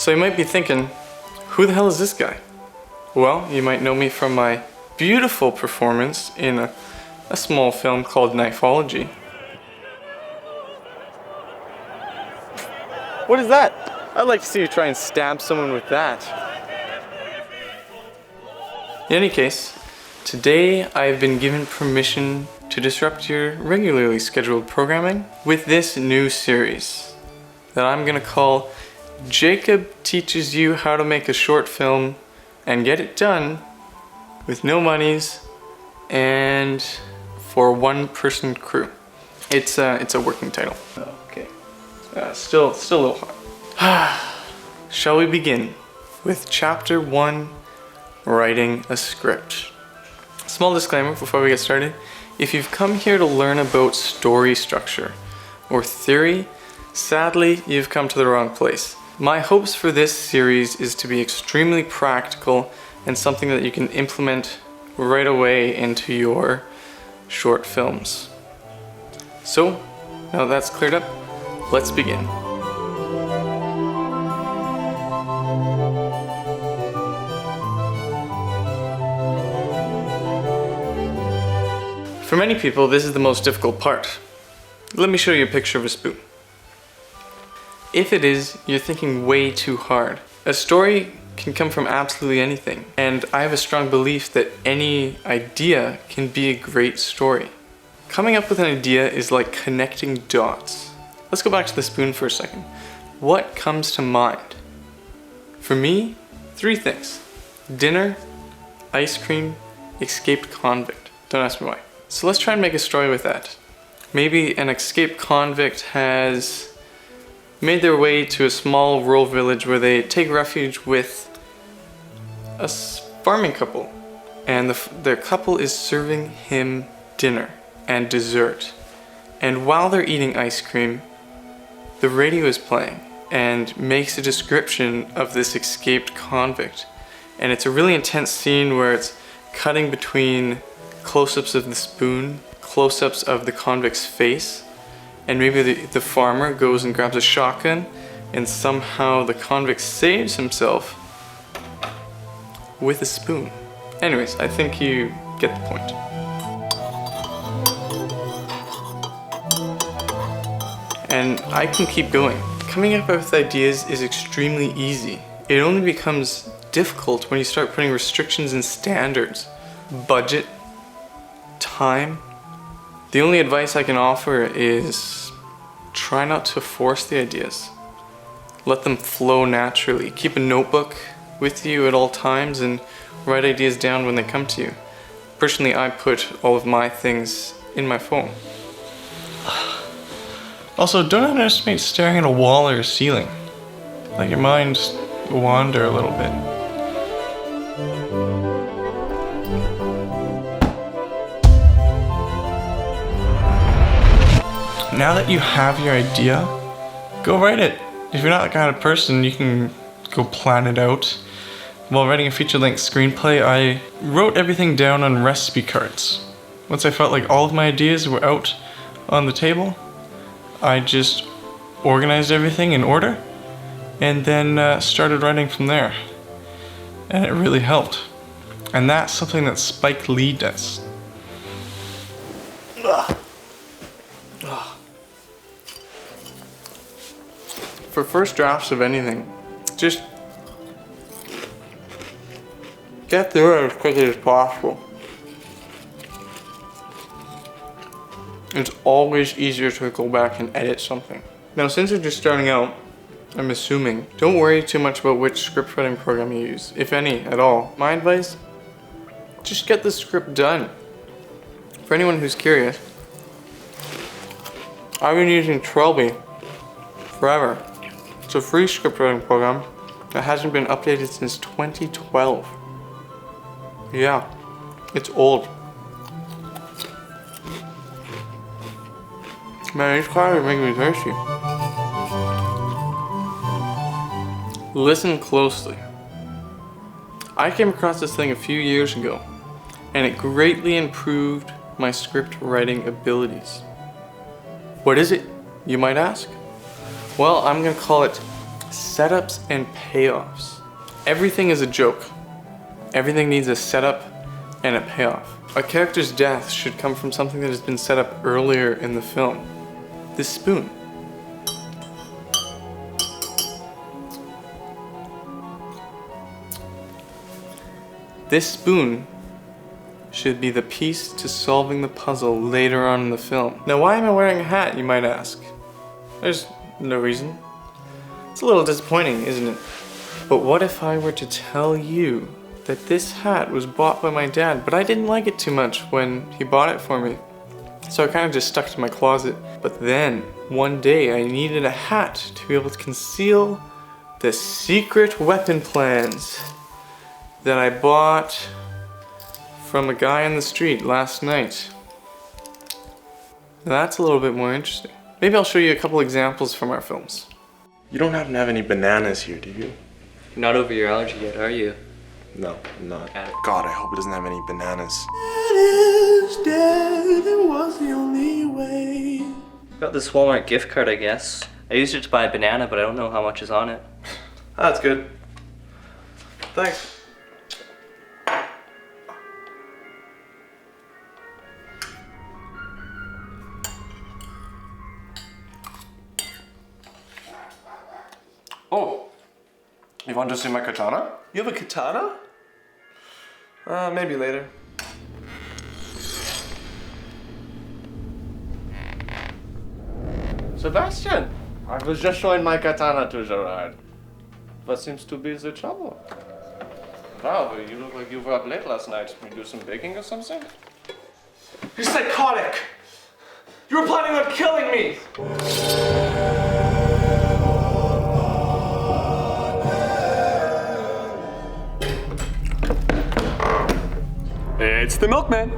So you might be thinking, who the hell is this guy? Well, you might know me from my beautiful performance in a small film called Knifeology. What is that? I'd like to see you try and stab someone with that. In any case, today I've been given permission to disrupt your regularly scheduled programming with this new series that I'm gonna call Jacob Teaches You How to Make a Short Film and Get It Done with No Monies and for a one-person crew. It's a working title. Okay, still a little hot. Shall we begin with Chapter 1, Writing a Script. Small disclaimer before we get started. If you've come here to learn about story structure or theory, sadly, you've come to the wrong place. My hopes for this series is to be extremely practical and something that you can implement right away into your short films. So, now that's cleared up, let's begin. For many people, this is the most difficult part. Let me show you a picture of a spoon. If it is, you're thinking way too hard. A story can come from absolutely anything, and I have a strong belief that any idea can be a great story. Coming up with an idea is like connecting dots. Let's go back to the spoon for a second. What comes to mind? For me, 3 things. Dinner, ice cream, escaped convict. Don't ask me why. So let's try and make a story with that. Maybe an escaped convict has made their way to a small rural village where they take refuge with a farming couple, and their couple is serving him dinner and dessert, and while they're eating ice cream, the radio is playing and makes a description of this escaped convict, and it's a really intense scene where it's cutting between close-ups of the spoon, close-ups of the convict's face, and maybe the farmer goes and grabs a shotgun and somehow the convict saves himself with a spoon. Anyways, I think you get the point. And I can keep going. Coming up with ideas is extremely easy. It only becomes difficult when you start putting restrictions and standards. Budget, time. The only advice I can offer is try not to force the ideas. Let them flow naturally. Keep a notebook with you at all times and write ideas down when they come to you. Personally, I put all of my things in my phone. Also, don't underestimate staring at a wall or a ceiling. Let your mind wander a little bit. Now that you have your idea, go write it. If you're not that kind of person, you can go plan it out. While writing a feature-length screenplay, I wrote everything down on recipe cards. Once I felt like all of my ideas were out on the table, I just organized everything in order and then started writing from there. And it really helped. And that's something that Spike Lee does. For first drafts of anything, just get through it as quickly as possible. It's always easier to go back and edit something. Now, since you're just starting out, I'm assuming, don't worry too much about which script writing program you use, if any at all. My advice, just get the script done. For anyone who's curious, I've been using Trelby forever. It's a free script writing program that hasn't been updated since 2012. Yeah, it's old. Man, these cars are making me thirsty. Listen closely. I came across this thing a few years ago, and it greatly improved my script writing abilities. What is it, you might ask? Well, I'm gonna call it setups and payoffs. Everything is a joke. Everything needs a setup and a payoff. A character's death should come from something that has been set up earlier in the film. This spoon. This spoon should be the piece to solving the puzzle later on in the film. Now, why am I wearing a hat, you might ask? There's no reason. It's a little disappointing, isn't it? But what if I were to tell you that this hat was bought by my dad, but I didn't like it too much when he bought it for me. So I kind of just stuck it in my closet. But then, one day, I needed a hat to be able to conceal the secret weapon plans that I bought from a guy on the street last night. Now that's a little bit more interesting. Maybe I'll show you a couple examples from our films. You don't happen to have any bananas here, do you? You're not over your allergy yet, are you? No, I'm not. God, I hope it doesn't have any bananas. It was the only way. Got this Walmart gift card, I guess. I used it to buy a banana, but I don't know how much is on it. That's good. Thanks. Oh, you want to see my katana? You have a katana? Maybe later. Sebastian, I was just showing my katana to Gerard. What seems to be the trouble? Wow, you look like you were up late last night. You do some baking or something? You're psychotic! You were planning on killing me! It's the milkman.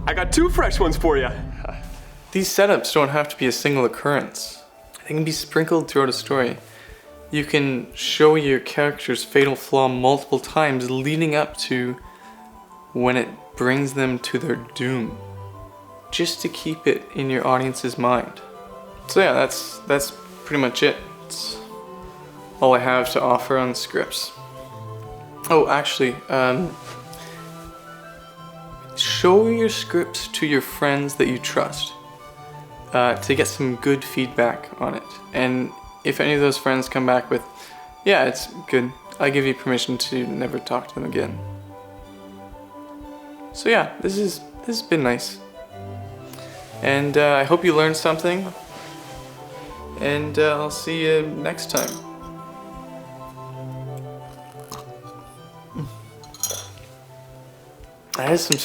I got 2 fresh ones for you. These setups don't have to be a single occurrence. They can be sprinkled throughout a story. You can show your character's fatal flaw multiple times leading up to when it brings them to their doom, just to keep it in your audience's mind. So yeah, that's pretty much it. It's all I have to offer on scripts. Oh, actually, show your scripts to your friends that you trust to get some good feedback on it. And if any of those friends come back with, yeah, it's good, I give you permission to never talk to them again. So yeah, this has been nice. And I hope you learned something. And I'll see you next time. I had some